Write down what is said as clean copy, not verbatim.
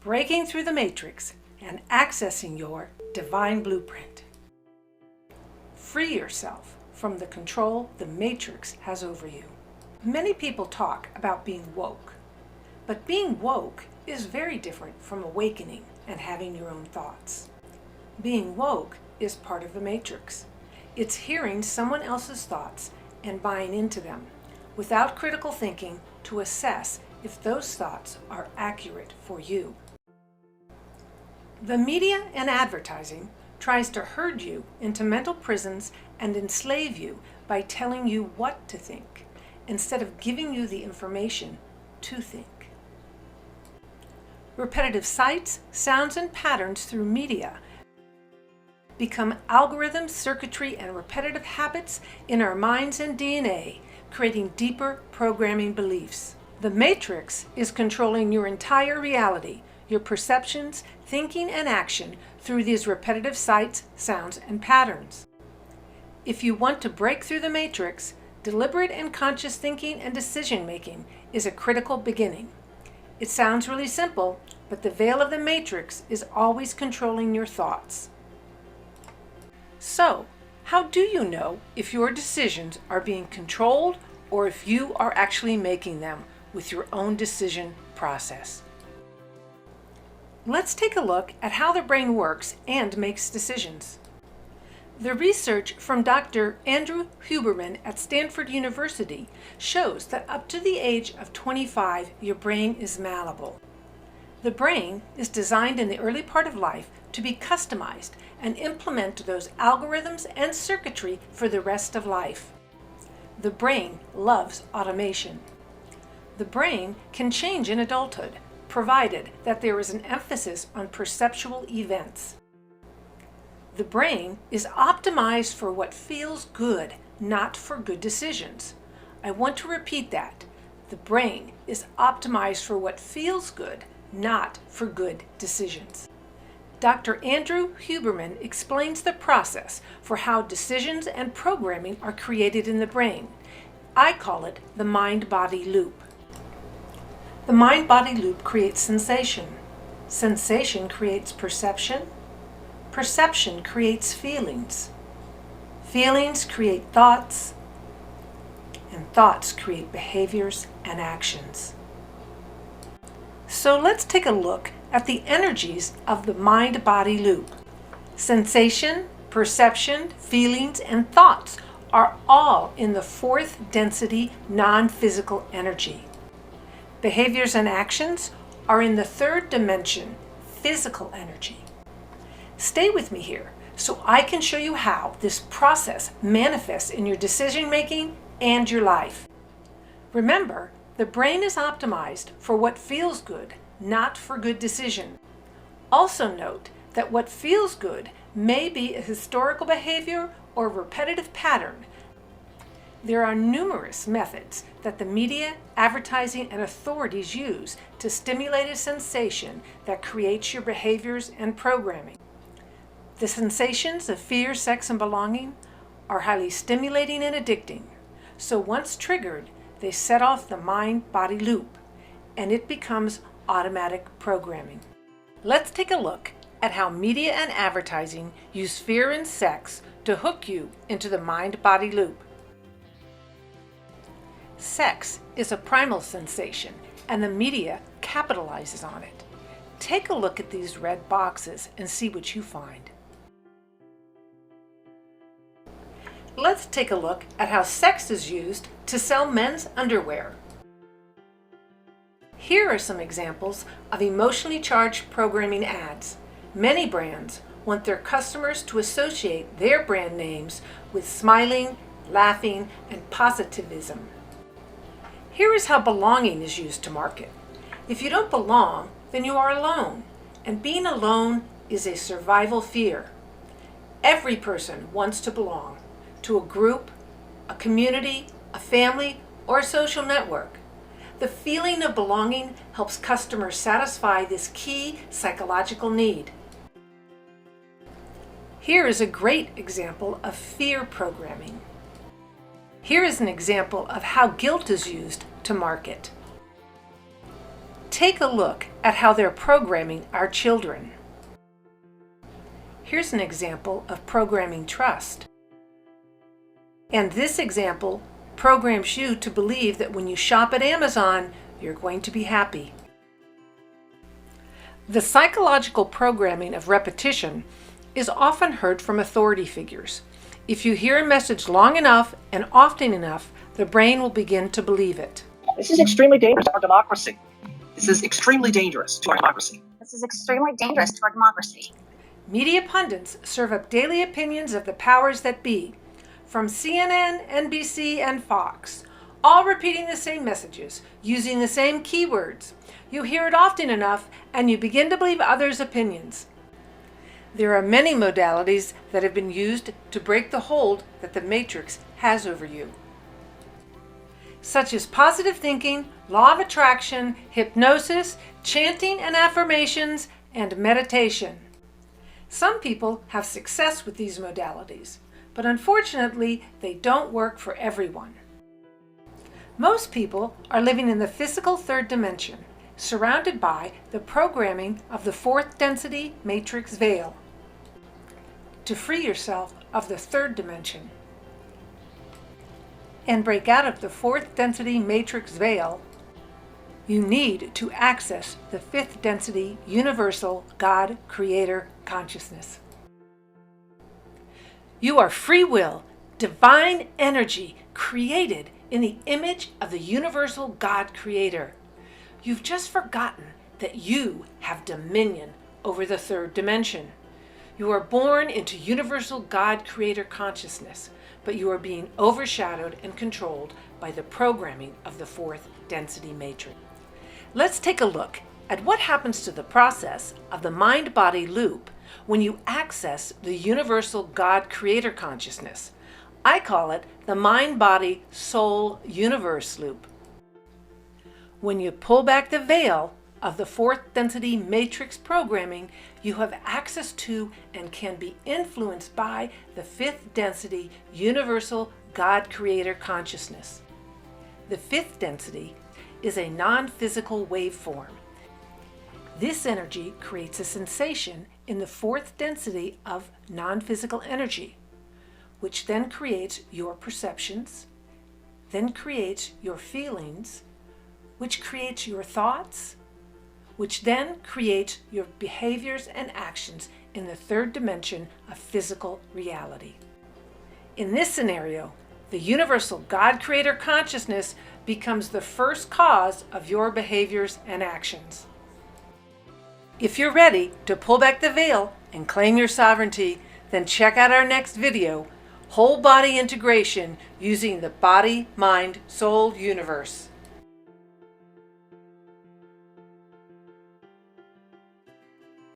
breaking through the matrix and accessing your divine blueprint. Free yourself from the control the matrix has over you. Many people talk about being woke, but being woke is very different from awakening and having your own thoughts. Being woke is part of the matrix. It's hearing someone else's thoughts and buying into them without critical thinking to assess if those thoughts are accurate for you. The media and advertising tries to herd you into mental prisons and enslave you by telling you what to think, instead of giving you the information to think. Repetitive sights, sounds, and patterns through media become algorithms, circuitry, and repetitive habits in our minds and DNA, creating deeper programming beliefs. The matrix is controlling your entire reality, your perceptions, thinking, and action through these repetitive sights, sounds, and patterns. If you want to break through the matrix, deliberate and conscious thinking and decision-making is a critical beginning. It sounds really simple, but the veil of the matrix is always controlling your thoughts. So, how do you know if your decisions are being controlled or if you are actually making them with your own decision process? Let's take a look at how the brain works and makes decisions. The research from Dr. Andrew Huberman at Stanford University shows that up to the age of 25, your brain is malleable. The brain is designed in the early part of life to be customized and implement those algorithms and circuitry for the rest of life. The brain loves automation. The brain can change in adulthood, provided that there is an emphasis on perceptual events. The brain is optimized for what feels good, not for good decisions. I want to repeat that. The brain is optimized for what feels good, not for good decisions. Dr. Andrew Huberman explains the process for how decisions and programming are created in the brain. I call it the mind-body loop. The mind-body loop creates sensation. Sensation creates perception. Perception creates feelings. Feelings create thoughts. And thoughts create behaviors and actions. So let's take a look at the energies of the mind-body loop. Sensation, perception, feelings, and thoughts are all in the fourth density non-physical energy. Behaviors and actions are in the third dimension, physical energy. Stay with me here so I can show you how this process manifests in your decision making and your life. Remember, the brain is optimized for what feels good, not for good decision. Also note that what feels good may be a historical behavior or repetitive pattern. There are numerous methods that the media, advertising, and authorities use to stimulate a sensation that creates your behaviors and programming. The sensations of fear, sex, and belonging are highly stimulating and addicting. So once triggered, they set off the mind-body loop, and it becomes automatic programming. Let's take a look at how media and advertising use fear and sex to hook you into the mind-body loop. Sex is a primal sensation, and the media capitalizes on it. Take a look at these red boxes and see what you find. Let's take a look at how sex is used to sell men's underwear. Here are some examples of emotionally charged programming ads. Many brands want their customers to associate their brand names with smiling, laughing, and positivism. Here is how belonging is used to market. If you don't belong, then you are alone, and being alone is a survival fear. Every person wants to belong to a group, a community, a family, or a social network. The feeling of belonging helps customers satisfy this key psychological need. Here is a great example of fear programming. Here is an example of how guilt is used to market. Take a look at how they're programming our children. Here's an example of programming trust. And this example programs you to believe that when you shop at Amazon, you're going to be happy. The psychological programming of repetition is often heard from authority figures. If you hear a message long enough and often enough, the brain will begin to believe it. This is extremely dangerous to our democracy. This is extremely dangerous to our democracy. This is extremely dangerous to our democracy. Media pundits serve up daily opinions of the powers that be, from CNN, NBC, and Fox, all repeating the same messages, using the same keywords. You hear it often enough, and you begin to believe others' opinions. There are many modalities that have been used to break the hold that the Matrix has over you, such as positive thinking, law of attraction, hypnosis, chanting and affirmations, and meditation. Some people have success with these modalities, but unfortunately, they don't work for everyone. Most people are living in the physical third dimension, surrounded by the programming of the fourth density matrix veil. To free yourself of the third dimension and break out of the fourth density matrix veil, you need to access the fifth density universal God Creator consciousness. You are free will, divine energy created in the image of the universal God Creator. You've just forgotten that you have dominion over the third dimension. You are born into universal God Creator consciousness, but you are being overshadowed and controlled by the programming of the fourth density matrix. Let's take a look at what happens to the process of the mind-body loop when you access the universal God Creator consciousness. I call it the mind-body soul universe loop. When you pull back the veil of the fourth density matrix programming, you have access to and can be influenced by the fifth density universal God Creator consciousness. The fifth density is a non-physical waveform. This energy creates a sensation in the fourth density of non-physical energy, which then creates your perceptions, then creates your feelings, which creates your thoughts, which then creates your behaviors and actions in the third dimension of physical reality. In this scenario, the universal God Creator consciousness becomes the first cause of your behaviors and actions. If you're ready to pull back the veil and claim your sovereignty, then check out our next video, Whole Body Integration using the Body, Mind, Soul Universe.